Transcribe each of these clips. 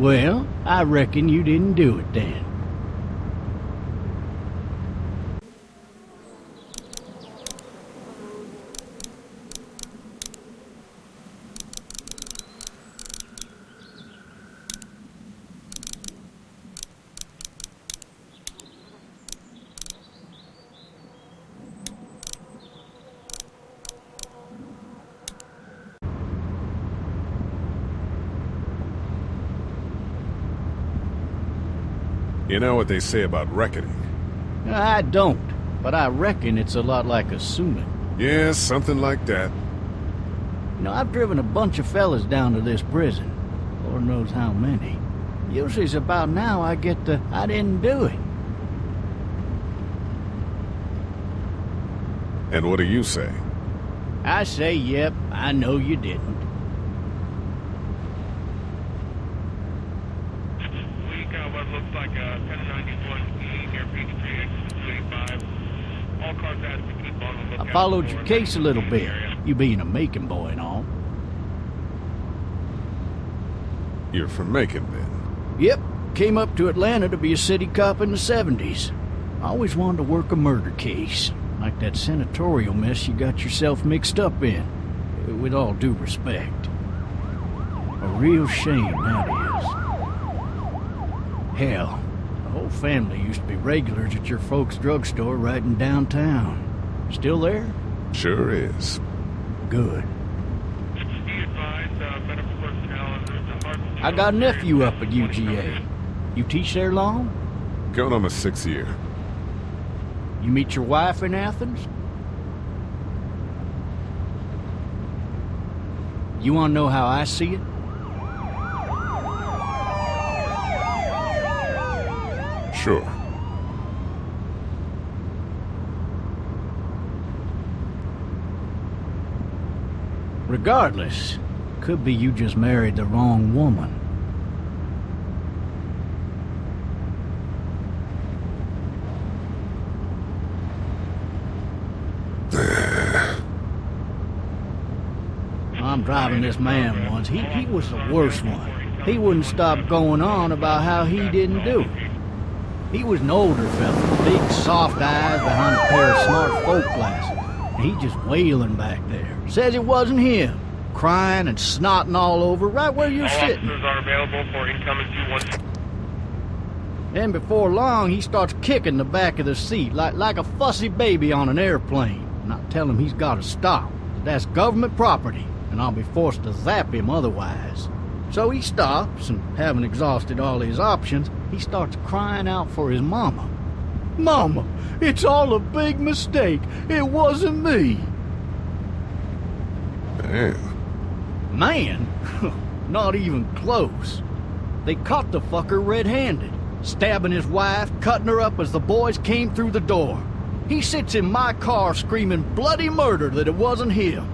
Well, I reckon you didn't do it then. You know what they say about reckoning? I don't, but I reckon it's a lot like assuming. Yeah, something like that. You know, I've driven a bunch of fellas down to this prison. Lord knows how many. Usually it's about now I get the, I didn't do it. And what do you say? I say, yep, I know you didn't. We got what looks like a 1091E near Peachtree, exit 285. All cars had to keep on the lookout. I followed your case a little bit, you being a Macon boy and all. You're from Macon, then? Yep, came up to Atlanta to be a city cop in the 70s. I always wanted to work a murder case, like that senatorial mess you got yourself mixed up in, with all due respect. A real shame, that is. Hell, the whole family used to be regulars at your folks' drugstore right in downtown. Still there? Sure is. Good. Be advised, medical personnel and the heart. I got a nephew up at UGA. You teach there long? Going on my 6th year. You meet your wife in Athens? You want to know how I see it? Sure. Regardless, could be you just married the wrong woman. I'm driving this man once. He was the worst one. He wouldn't stop going on about how he didn't do it. He was an older fella, big soft eyes behind a pair of smart folk glasses. And he just wailing back there. Says it wasn't him. Crying and snotting all over right where you're sitting. Officers are available for incoming 2-1. Then before long, he starts kicking the back of the seat like a fussy baby on an airplane. And I tell him he's got to stop. That's government property, and I'll be forced to zap him otherwise. So he stops, and having exhausted all his options, he starts crying out for his mama. Mama, it's all a big mistake. It wasn't me. Man. Man? Not even close. They caught the fucker red-handed, stabbing his wife, cutting her up as the boys came through the door. He sits in my car screaming bloody murder that it wasn't him.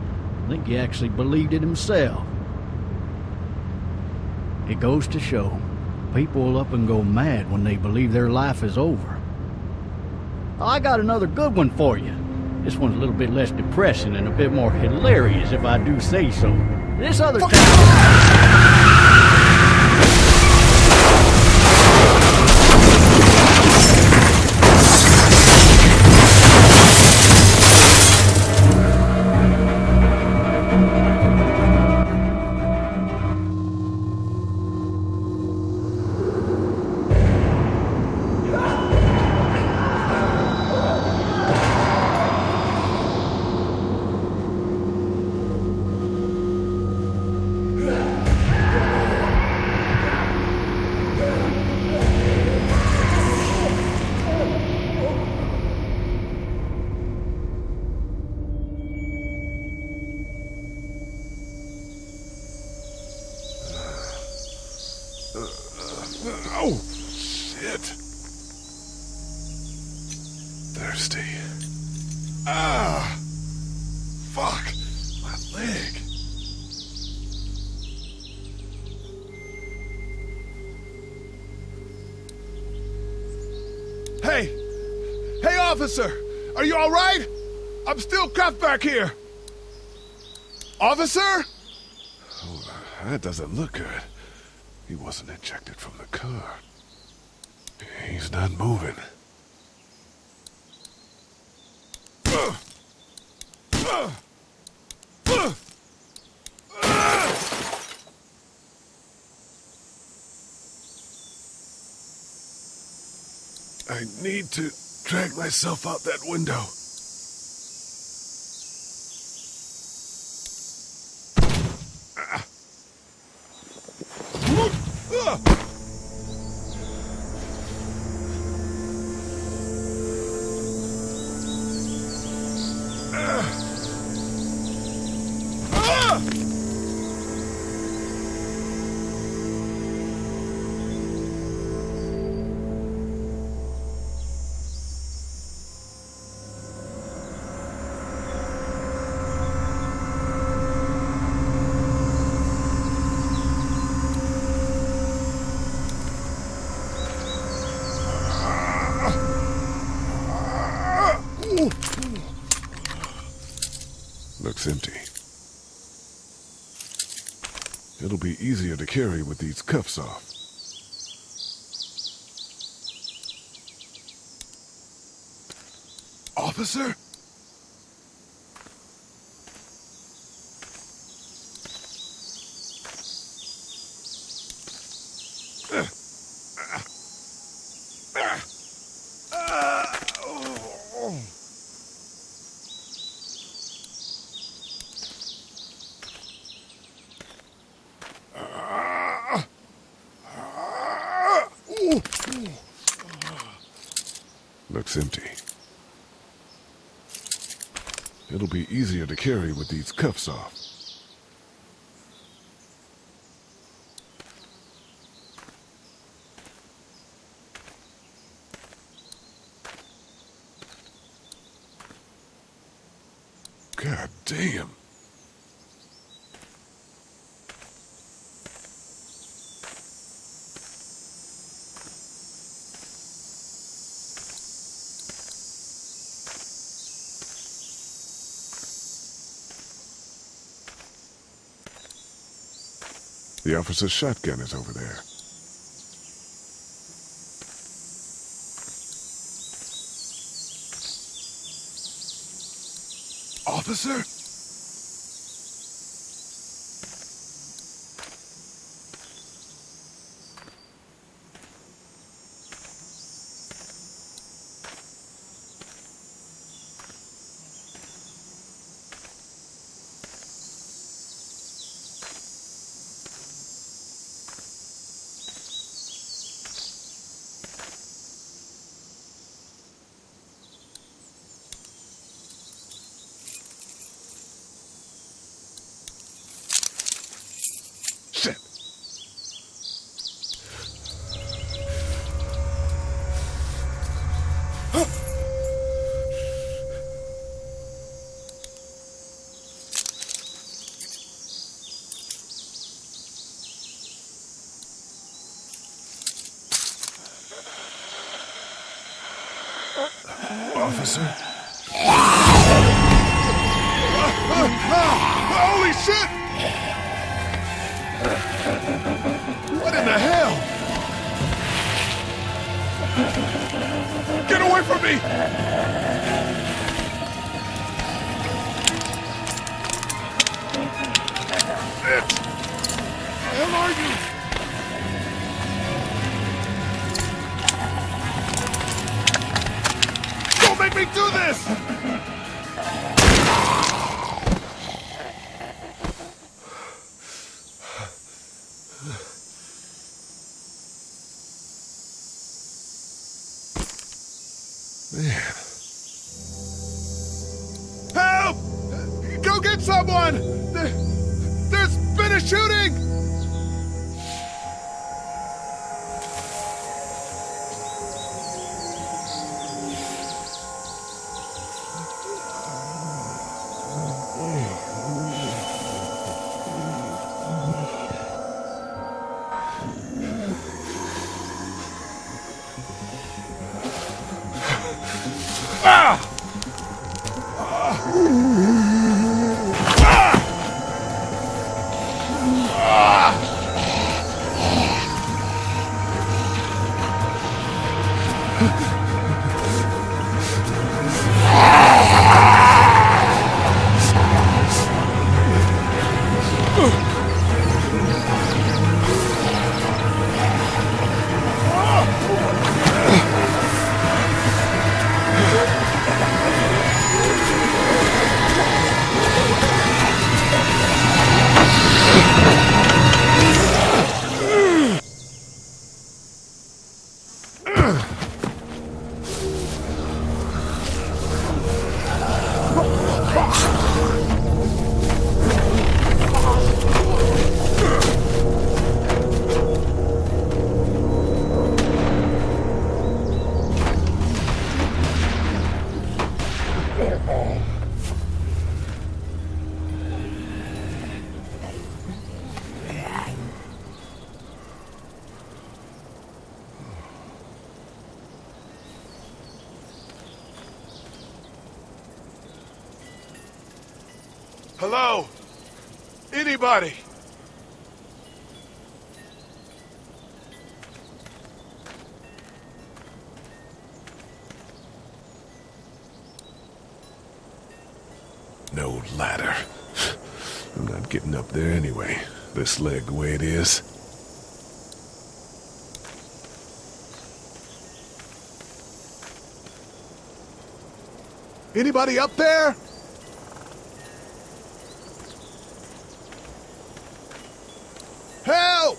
I think he actually believed it himself. It goes to show, people will up and go mad when they believe their life is over. I got another good one for you. This one's a little bit less depressing and a bit more hilarious, if I do say so. This other time... Oh, shit. Thirsty. Ah! Fuck! My leg. Hey! Hey, officer! Are you all right? I'm still cuffed back here. Officer? Oh, that doesn't look good. He wasn't ejected from the car. He's not moving. I need to drag myself out that window. Looks empty. It'll be easier to carry with these cuffs off. Officer? Looks empty. It'll be easier to carry with these cuffs off. God damn. The officer's shotgun is over there. Officer? Shit. Officer? Holy shit! What in the hell? Get away from me! Bitch! Where the hell are you? Don't make me do this! Man. Help! Go get someone! There's been a shooting! Ah! Hello? Anybody? No ladder. I'm not getting up there anyway. This leg the way it is. Anybody up there? Help!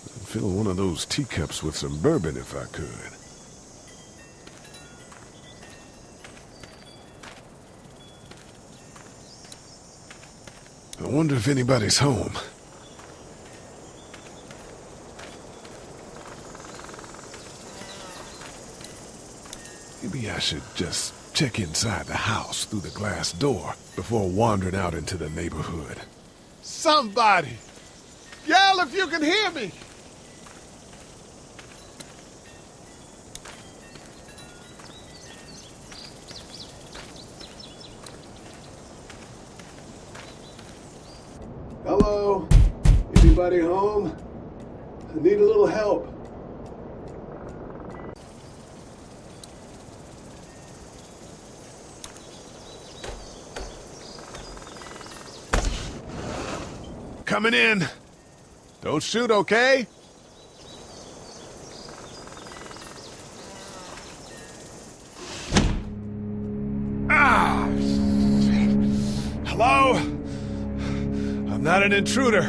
I'd fill one of those teacups with some bourbon if I could. I wonder if anybody's home. Maybe I should just check inside the house through the glass door before wandering out into the neighborhood. Somebody! Yell if you can hear me! Hello? Anybody home? I need a little help. Coming in. Don't shoot, okay? Ah! Shit. Hello? I'm not an intruder.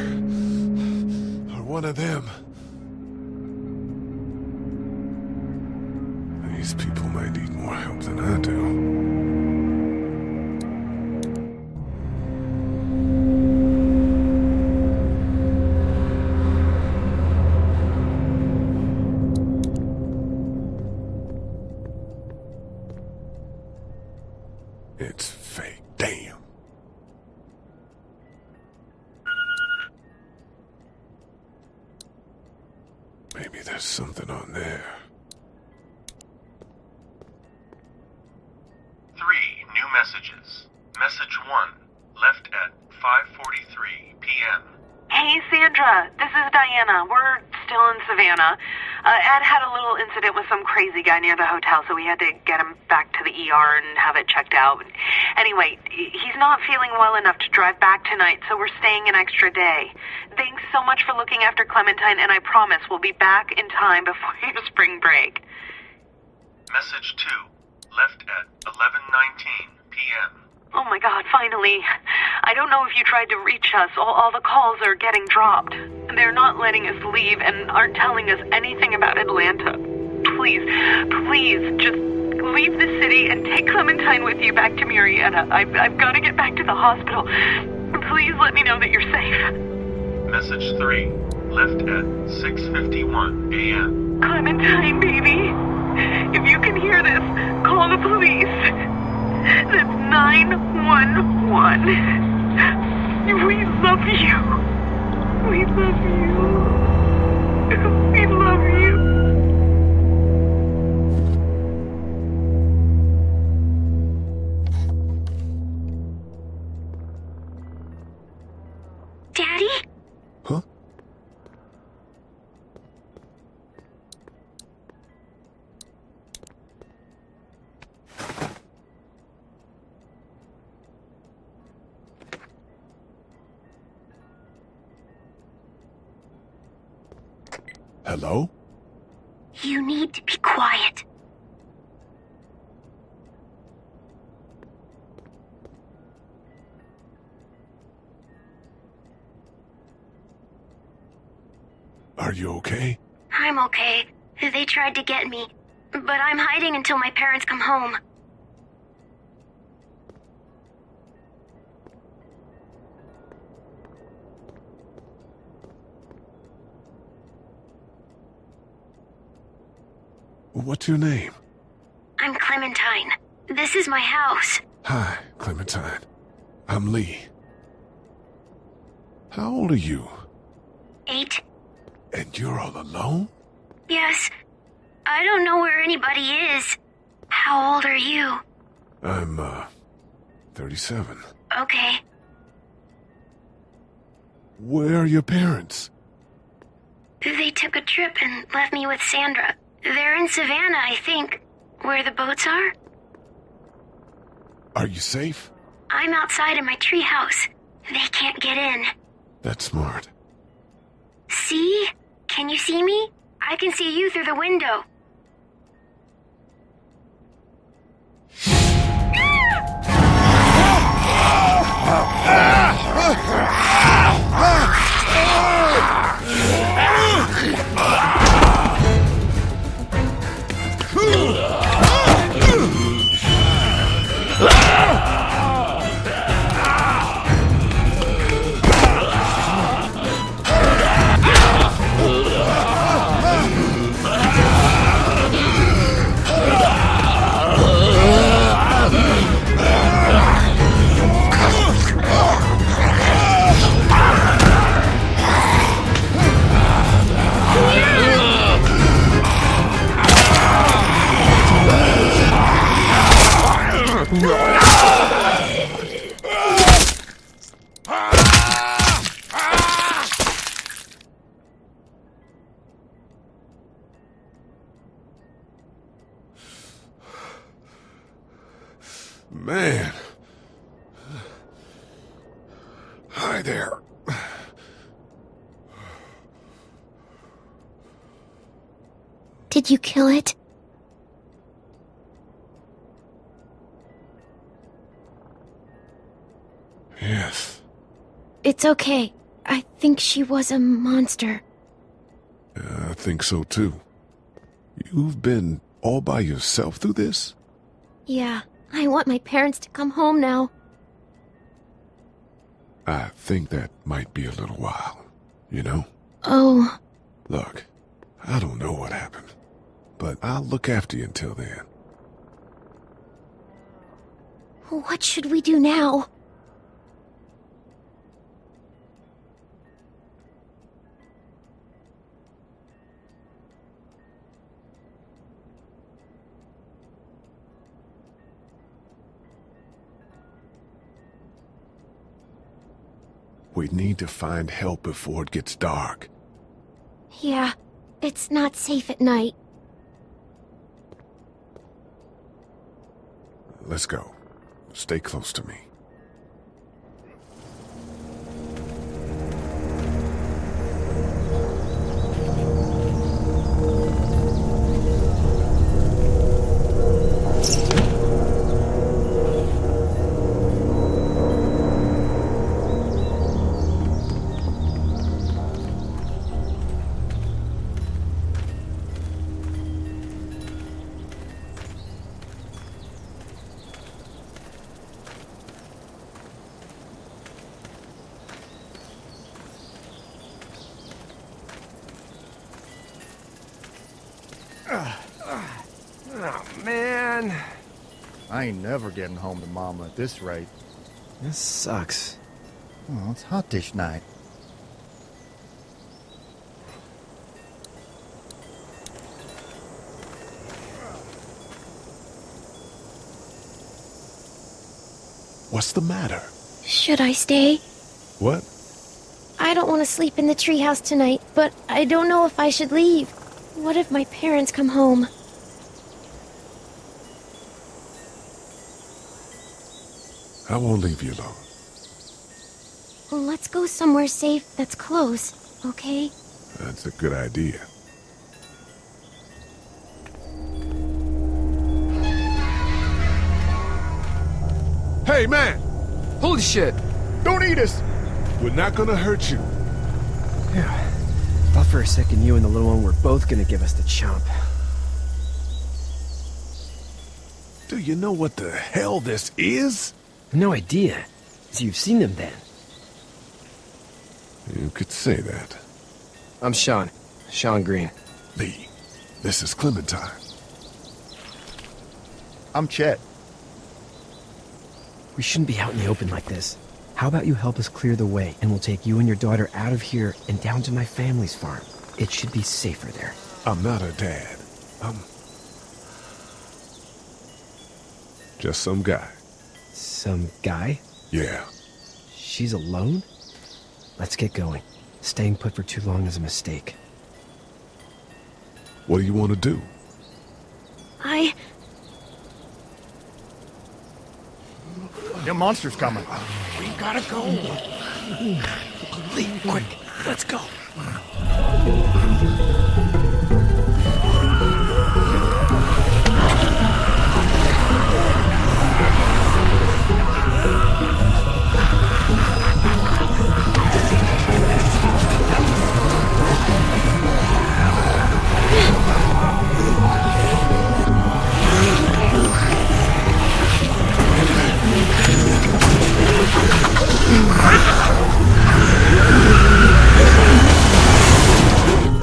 Or one of them. These people might need more help than I do. It's fake. Damn. Maybe there's something on there. 3 new messages. Message 1, left at 5:43 p.m. Hey, Sandra. This is Diana. We're still in Savannah. Ed had a little incident with some crazy guy near the hotel, so we had to get him back to the ER and have it checked out. Anyway, he's not feeling well enough to drive back tonight, so we're staying an extra day. Thanks so much for looking after Clementine, and I promise we'll be back in time before your spring break. Message 2, left at 11:19 p.m. Oh my God, finally. I don't know if you tried to reach us. All the calls are getting dropped. They're not letting us leave and aren't telling us anything about Atlanta. Please, just leave the city and take Clementine with you back to Murrieta. I've got to get back to the hospital. Please let me know that you're safe. Message 3, left at 6:51 a.m. Clementine, baby. If you can hear this, call the police. That's 911. We love you. We love you. We love you. Daddy? Huh? Hello? You need to be quiet. Are you okay? I'm okay. They tried to get me, but I'm hiding until my parents come home. What's your name? I'm Clementine. This is my house. Hi, Clementine. I'm Lee. How old are you? 8. And you're all alone? Yes. I don't know where anybody is. How old are you? I'm, 37. Okay. Where are your parents? They took a trip and left me with Sandra. They're in Savannah, I think. Where the boats are? Are you safe? I'm outside in my treehouse. They can't get in. That's smart. See? Can you see me? I can see you through the window. Man. Hi there. Did you kill it? Yes. It's okay. I think she was a monster. I think so too. You've been all by yourself through this? Yeah, I want my parents to come home now. I think that might be a little while, you know? Oh. Look, I don't know what happened, but I'll look after you until then. What should we do now? We need to find help before it gets dark. Yeah, it's not safe at night. Let's go. Stay close to me. Oh, man. I ain't never getting home to Mama at this rate. This sucks. Oh, it's hot this night. What's the matter? Should I stay? What? I don't want to sleep in the treehouse tonight, but I don't know if I should leave. What if my parents come home? I won't leave you alone. Let's go somewhere safe that's close, okay? That's a good idea. Hey, man! Holy shit! Don't eat us! We're not gonna hurt you. Yeah. Thought for a second you and the little one were both gonna give us the chomp. Do you know what the hell this is? No idea. So you've seen them then? You could say that. I'm Sean. Sean Green. Lee, this is Clementine. I'm Chet. We shouldn't be out in the open like this. How about you help us clear the way, and we'll take you and your daughter out of here and down to my family's farm. It should be safer there. I'm not her dad. Just some guy. Some guy? Yeah. She's alone? Let's get going. Staying put for too long is a mistake. What do you want to do? The monster's coming. We gotta go. Lee, quick, let's go.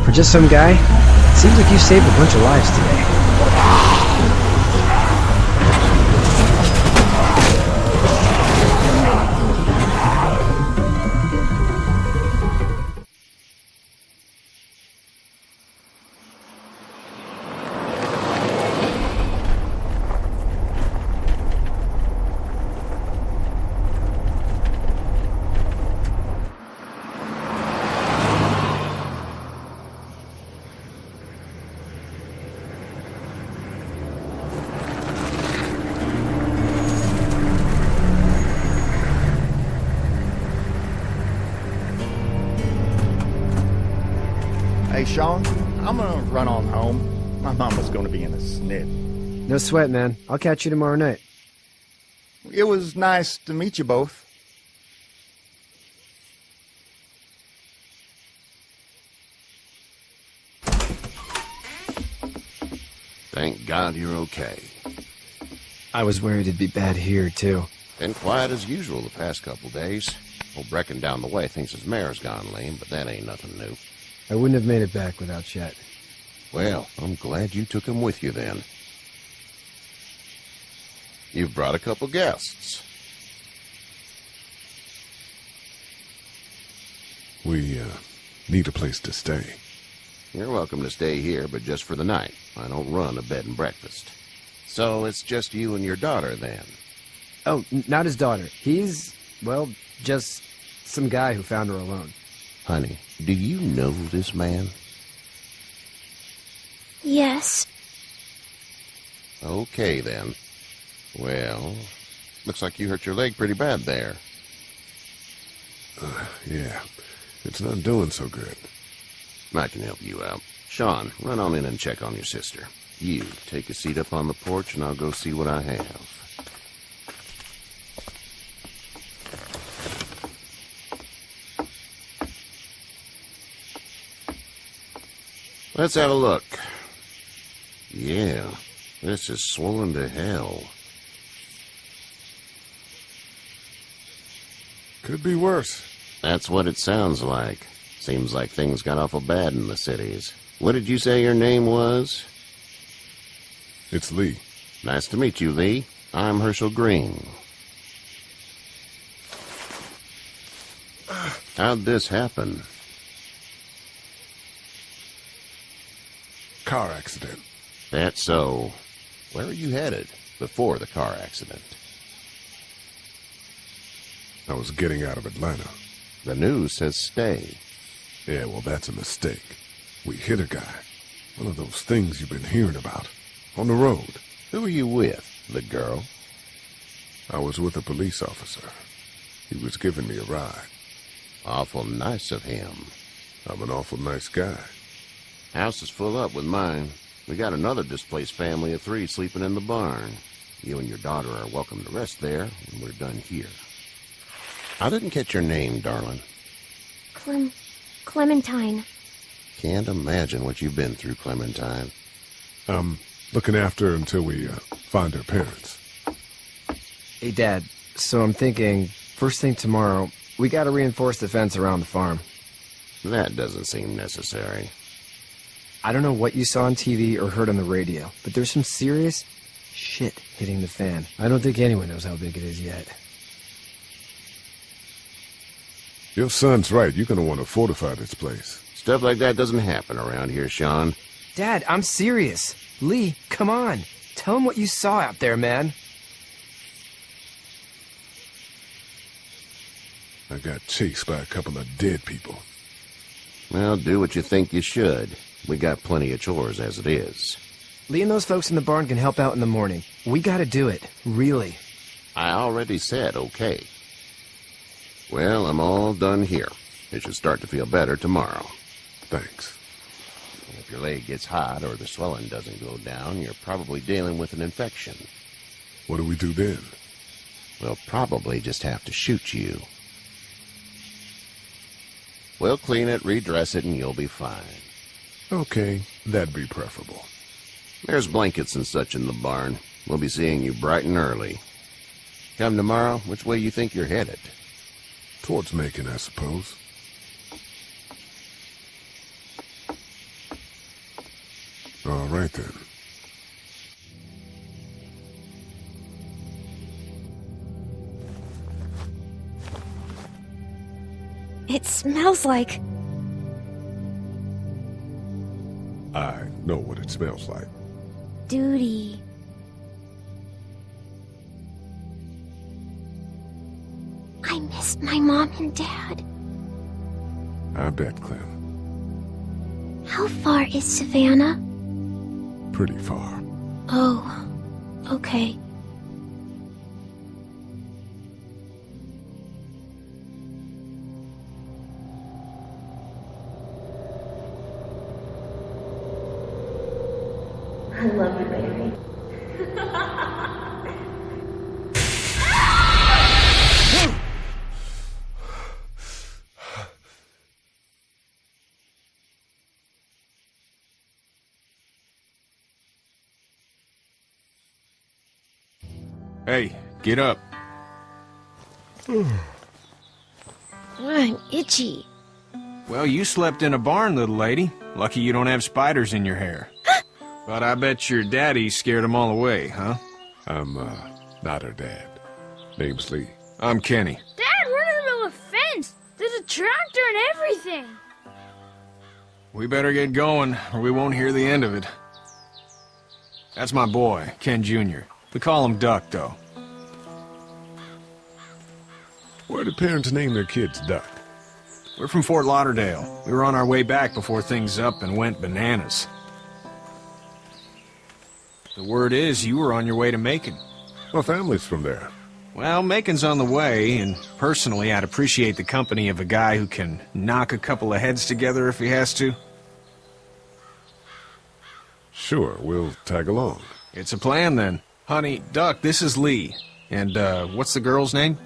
For just some guy, it seems like you saved a bunch of lives today. Hey, Sean, I'm gonna run on home. My mama's gonna be in a snit. No sweat, man. I'll catch you tomorrow night. It was nice to meet you both. Thank God you're okay. I was worried it'd be bad here, too. Been quiet as usual the past couple days. Old Brecken down the way thinks his mare's gone lame, but that ain't nothing new. I wouldn't have made it back without Chet. Well, I'm glad you took him with you then. You've brought a couple guests. We, need a place to stay. You're welcome to stay here, but just for the night. I don't run a bed and breakfast. So it's just you and your daughter, then? Oh, not his daughter. He's, well, just some guy who found her alone. Honey, do you know this man? Yes. Okay, then. Well, looks like you hurt your leg pretty bad there. Yeah. It's not doing so good. I can help you out. Sean, run on in and check on your sister. You, take a seat up on the porch and I'll go see what I have. Let's have a look. Yeah, this is swollen to hell. Could be worse. That's what it sounds like. Seems like things got awful bad in the cities. What did you say your name was? It's Lee. Nice to meet you, Lee. I'm Herschel Green. How'd this happen? Car accident. That's so. Where were you headed before the car accident? I was getting out of Atlanta. The news says stay. Yeah, well, that's a mistake. We hit a guy. One of those things you've been hearing about. On the road. Who were you with? The girl? I was with a police officer. He was giving me a ride. Awful nice of him. I'm an awful nice guy. House is full up with mine. We got another displaced family of 3 sleeping in the barn. You and your daughter are welcome to rest there when we're done here. I didn't catch your name, darling. Clementine. Can't imagine what you've been through, Clementine. I'm looking after her until we find her parents. Hey, Dad, so I'm thinking, first thing tomorrow, we gotta reinforce the fence around the farm. That doesn't seem necessary. I don't know what you saw on TV or heard on the radio, but there's some serious shit hitting the fan. I don't think anyone knows how big it is yet. Your son's right. You're gonna want to fortify this place. Stuff like that doesn't happen around here, Sean. Dad, I'm serious. Lee, come on. Tell him what you saw out there, man. I got chased by a couple of dead people. Well, do what you think you should. We got plenty of chores as it is. Lee and those folks in the barn can help out in the morning. We gotta do it. Really. I already said okay. Well, I'm all done here. It should start to feel better tomorrow. Thanks. If your leg gets hot or the swelling doesn't go down, you're probably dealing with an infection. What do we do then? We'll probably just have to shoot you. We'll clean it, redress it, and you'll be fine. Okay, that'd be preferable. There's blankets and such in the barn. We'll be seeing you bright and early. Come tomorrow, which way you think you're headed? Towards Macon, I suppose. All right, then. It smells like... I know what it smells like. duty. I missed my mom and dad. I bet, Clem. How far is Savannah? Pretty far. Oh, okay. I love you, baby. Hey, get up. I'm itchy. Well, you slept in a barn, little lady. Lucky you don't have spiders in your hair. But I bet your daddy scared them all away, huh? I'm, not her dad. Name's Lee. I'm Kenny. Dad, we're in the middle of a fence. There's a tractor and everything. We better get going, or we won't hear the end of it. That's my boy, Ken Jr. We call him Duck, though. Where do parents name their kids Duck? We're from Fort Lauderdale. We were on our way back before things up and went bananas. The word is you were on your way to Macon. My family's from there. Well, Macon's on the way, and personally, I'd appreciate the company of a guy who can knock a couple of heads together if he has to. Sure, we'll tag along. It's a plan, then. Honey, Duck, this is Lee. And, what's the girl's name?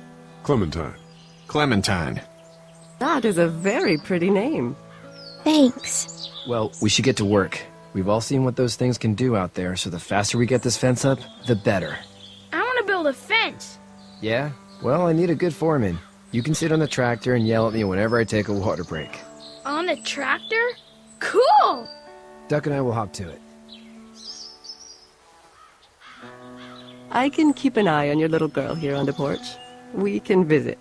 Clementine. Clementine. That is a very pretty name. Thanks. Well, we should get to work. We've all seen what those things can do out there, so the faster we get this fence up, the better. I want to build a fence. Yeah? Well, I need a good foreman. You can sit on the tractor and yell at me whenever I take a water break. On the tractor? Cool! Duck and I will hop to it. I can keep an eye on your little girl here on the porch. We can visit.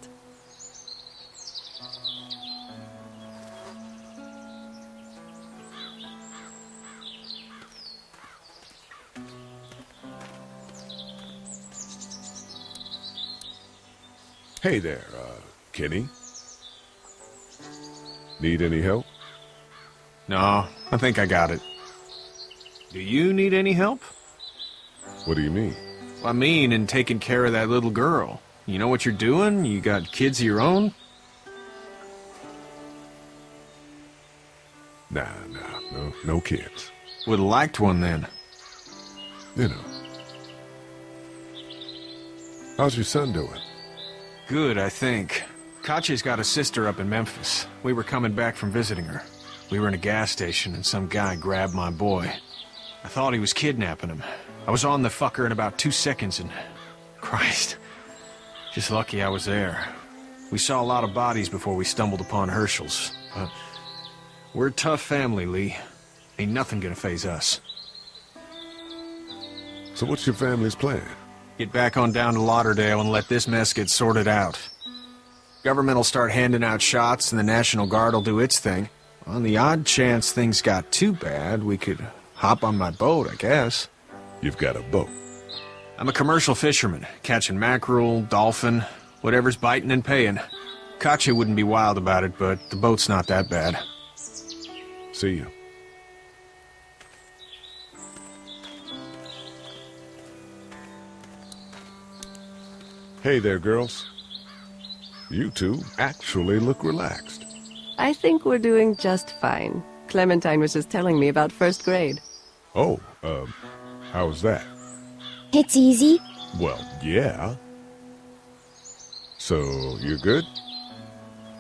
Hey there, Kenny. Need any help? No, I think I got it. Do you need any help? What do you mean? I mean, in taking care of that little girl. You know what you're doing? You got kids of your own? Nah, no kids. Would've liked one then. You know. How's your son doing? Good, I think. Katya's got a sister up in Memphis. We were coming back from visiting her. We were in a gas station and some guy grabbed my boy. I thought he was kidnapping him. I was on the fucker in about 2 seconds and... Christ. Just lucky I was there. We saw a lot of bodies before we stumbled upon Herschel's. But we're a tough family, Lee. Ain't nothing gonna faze us. So what's your family's plan? Get back on down to Lauderdale and let this mess get sorted out. Government will start handing out shots and the National Guard will do its thing. On the odd chance things got too bad, we could hop on my boat, I guess. You've got a boat? I'm a commercial fisherman, catching mackerel, dolphin, whatever's biting and paying. Katya wouldn't be wild about it, but the boat's not that bad. See you. Hey there, girls. You two actually look relaxed. I think we're doing just fine. Clementine was just telling me about first grade. Oh, how was that? It's easy. Well, yeah. So, you're good?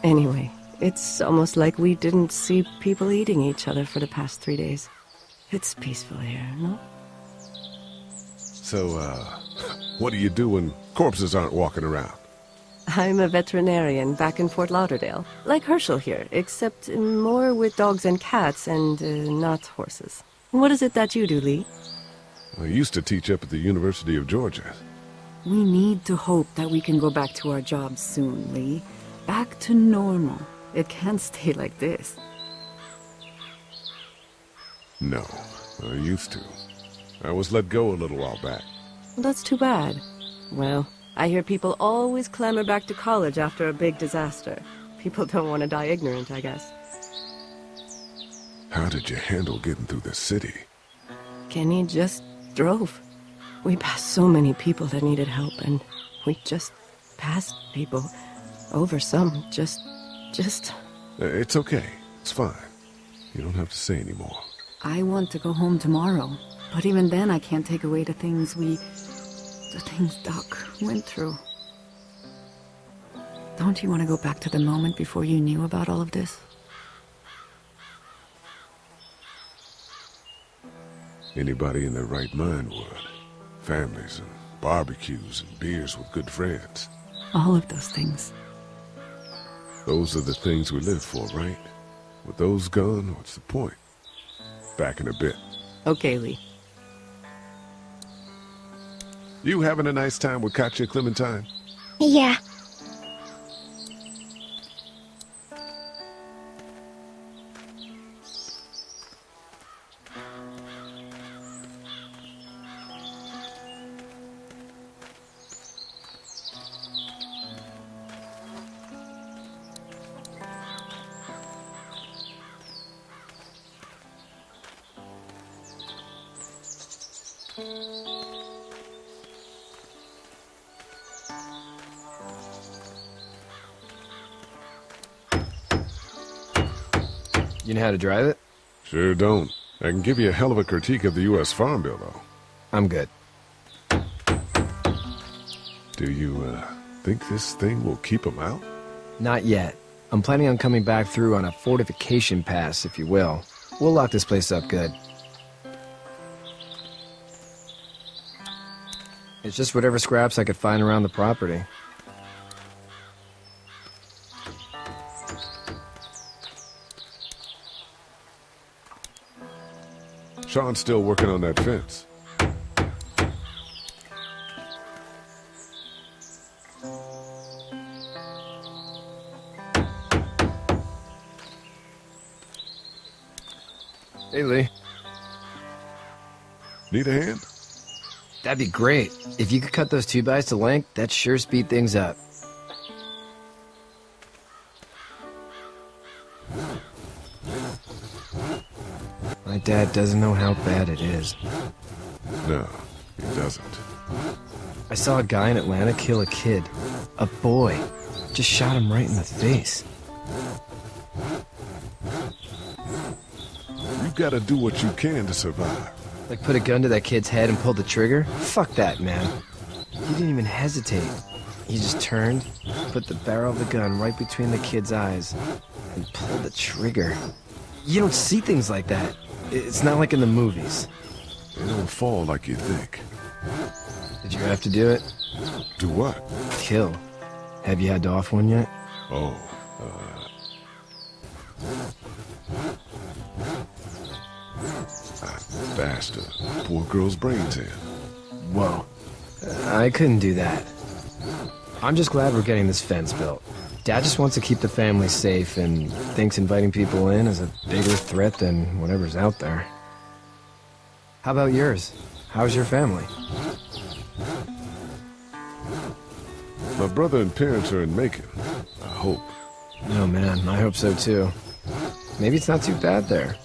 Anyway, it's almost like we didn't see people eating each other for the past 3 days. It's peaceful here, no? So, what do you do when corpses aren't walking around? I'm a veterinarian back in Fort Lauderdale. Like Herschel here, except more with dogs and cats and not horses. What is it that you do, Lee? I used to teach up at the University of Georgia. We need to hope that we can go back to our jobs soon, Lee. Back to normal. It can't stay like this. No, I used to. I was let go a little while back. That's too bad. Well, I hear people always clamor back to college after a big disaster. People don't want to die ignorant, I guess. How did you handle getting through the city? Kenny just drove. We passed so many people that needed help, and we just passed people. Over some, just... It's okay. It's fine. You don't have to say anymore. I want to go home tomorrow, but even then I can't take away the things Doc went through. Don't you want to go back to the moment before you knew about all of this? Anybody in their right mind would. Families and barbecues and beers with good friends. All of those things. Those are the things we live for, right? With those gone, what's the point? Back in a bit. Okay, Lee. You having a nice time with Katya, Clementine? Yeah. You know how to drive it? Sure don't. I can give you a hell of a critique of the U.S. Farm Bill, though. I'm good. Do you, think this thing will keep them out? Not yet. I'm planning on coming back through on a fortification pass, if you will. We'll lock this place up good. It's just whatever scraps I could find around the property. Sean's still working on that fence. Hey, Lee. Need a hand? That'd be great. If you could cut those 2x to length, that'd sure speed things up. My dad doesn't know how bad it is. No, he doesn't. I saw a guy in Atlanta kill a kid. A boy. Just shot him right in the face. You've got to do what you can to survive. Like put a gun to that kid's head and pull the trigger? Fuck that, man. He didn't even hesitate. He just turned, put the barrel of the gun right between the kid's eyes, and pulled the trigger. You don't see things like that. It's not like in the movies. They don't fall like you think. Did you have to do it? Do what? Kill. Have you had to off one yet? Oh, I bashed a poor girl's brains in. Whoa. I couldn't do that. I'm just glad we're getting this fence built. Dad just wants to keep the family safe and thinks inviting people in is a bigger threat than whatever's out there. How about yours? How's your family? My brother and parents are in Macon. I hope Oh man, I hope so too. Maybe it's not too bad there.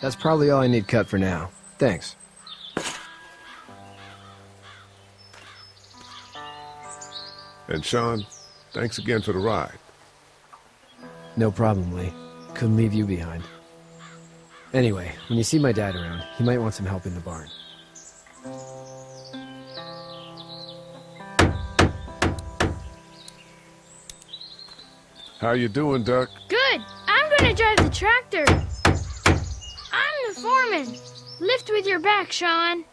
That's probably all I need cut for now. Thanks. And Sean, thanks again for the ride. No problem, Lee. Couldn't leave you behind. Anyway, when you see my dad around, he might want some help in the barn. How you doing, Duck? Good. I'm gonna drive the tractor. I'm the foreman. Lift with your back, Sean.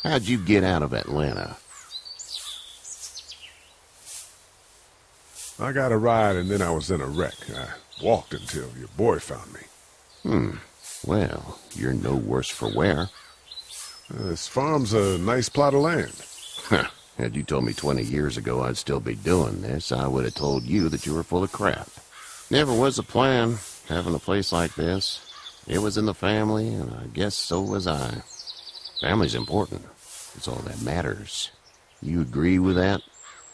How'd you get out of Atlanta? I got a ride and then I was in a wreck. I walked until your boy found me. Well, you're no worse for wear. This farm's a nice plot of land. Had you told me 20 years ago I'd still be doing this, I would have told you that you were full of crap. Never was a plan, having a place like this. It was in the family, and I guess so was I. Family's important. It's all that matters. You agree with that?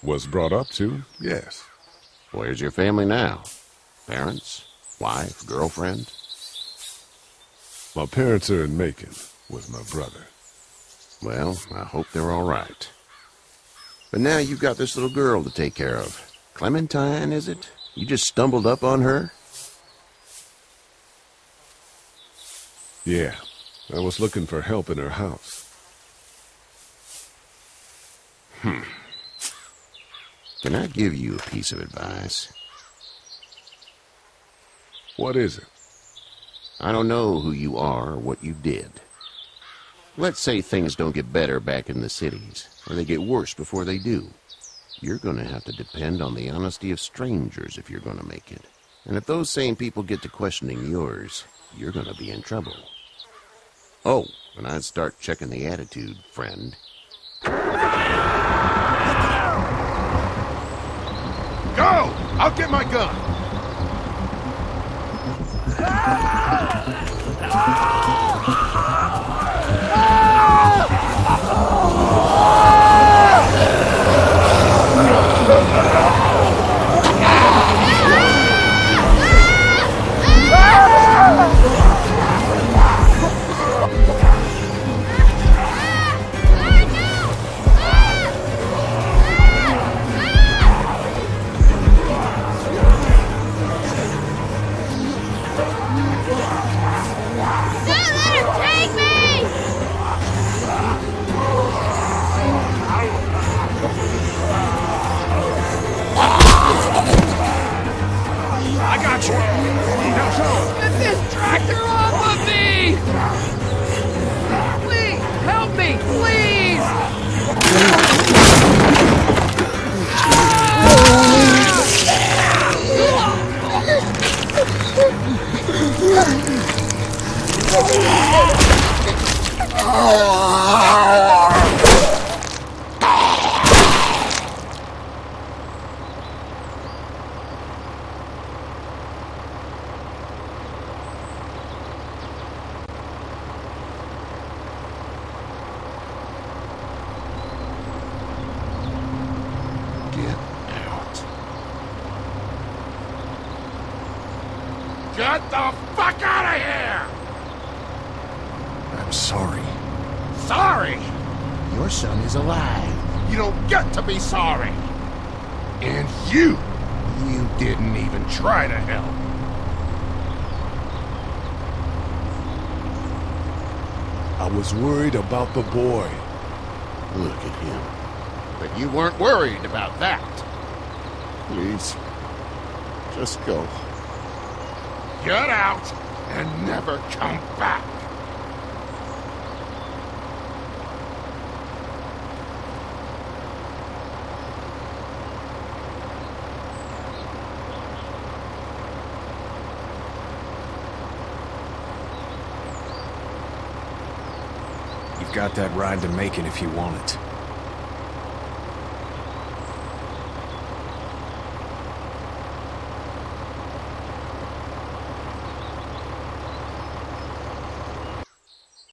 Was brought up to, yes. Where's your family now? Parents? Wife? Girlfriend? My parents are in Macon with my brother. Well, I hope they're all right. But now you've got this little girl to take care of. Clementine, is it? You just stumbled up on her? Yeah, I was looking for help in her house. Can I give you a piece of advice? What is it? I don't know who you are or what you did. Let's say things don't get better back in the cities, or they get worse before they do. You're going to have to depend on the honesty of strangers if you're going to make it. And if those same people get to questioning yours, you're going to be in trouble. Oh, and I'd start checking the attitude, friend. Go! I'll get my gun! Get the fuck out of here! I'm sorry. Sorry? Your son is alive. You don't get to be sorry. And you didn't even try to help. I was worried about the boy. Look at him. But you weren't worried about that. Please, just go. Get out and never come back. You've got that ride to Macon if you want it.